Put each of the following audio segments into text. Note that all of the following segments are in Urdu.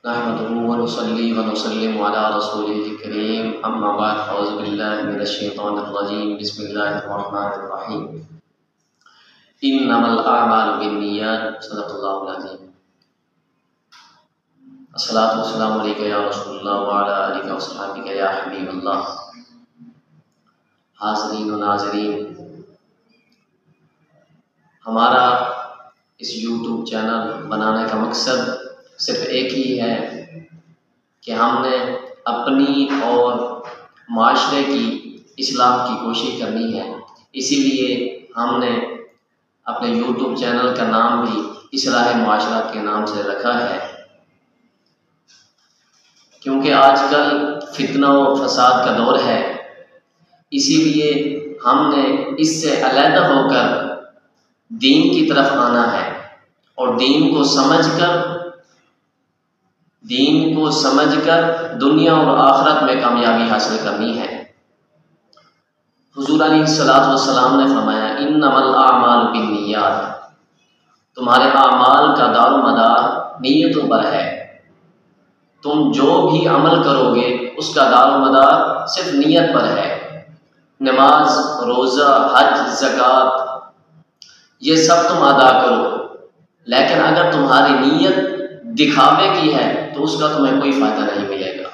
نحمده ونصلي ونسلم على رسوله الكريم اما بعد فاعوذ بالله من الشيطان الرجيم بسم الله الرحمن الرحيم انما الاعمال بالنيات صدق الله العظيم. الصلاۃ والسلام علیکہ یا رسول اللہ وعلی آلہ وصحبہ یا حبیب اللہ. حاضرین و ناظرین، ہمارا اس یوٹیوب چینل بنانے کا مقصد صرف ایک ہی ہے کہ ہم نے اپنی اور معاشرے کی اصلاح کی کوشش کرنی ہے. اسی لیے ہم نے اپنے یوٹیوب چینل کا نام بھی اصلاح معاشرہ کے نام سے رکھا ہے، کیونکہ آج کل فتنہ و فساد کا دور ہے. اسی لیے ہم نے اس سے علیحدہ ہو کر دین کی طرف آنا ہے اور دین کو سمجھ کر دنیا اور آخرت میں کامیابی حاصل کرنی ہے. حضور علیہ الصلوۃ والسلام نے فرمایا انما الاعمال بالنیات، تمہارے اعمال کا دار و مدار نیتوں پر ہے. تم جو بھی عمل کرو گے اس کا دار و مدار صرف نیت پر ہے. نماز، روزہ، حج، زکوٰۃ یہ سب تم ادا کرو، لیکن اگر تمہاری نیت دکھاوے کی ہے تو اس کا تمہیں کوئی فائدہ نہیں ملے گا.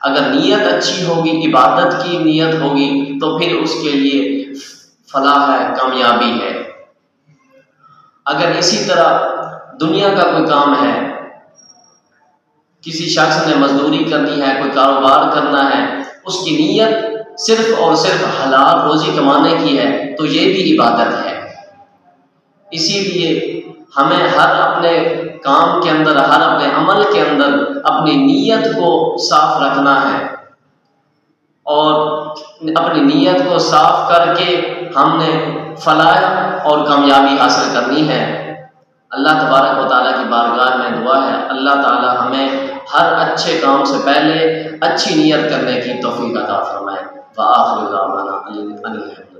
اگر نیت اچھی ہوگی، عبادت کی نیت ہوگی، تو پھر اس کے لیے فلاح ہے، کامیابی ہے. اگر اسی طرح دنیا کا کوئی کام ہے، کسی شخص نے مزدوری کرنی ہے، کوئی کاروبار کرنا ہے، اس کی نیت صرف اور صرف حلال روزی کمانے کی ہے، تو یہ بھی عبادت ہے. اسی لیے ہمیں ہر اپنے کام کے اندر، ہر اپنے عمل کے اندر اپنی نیت کو صاف رکھنا ہے، اور اپنی نیت کو صاف کر کے ہم نے فلاح اور کامیابی حاصل کرنی ہے. اللہ تبارک و تعالیٰ کی بارگاہ میں دعا ہے اللہ تعالیٰ ہمیں ہر اچھے کام سے پہلے اچھی نیت کرنے کی توفیق عطا فرمائے. وآخر دعوانا ان الحمد للہ.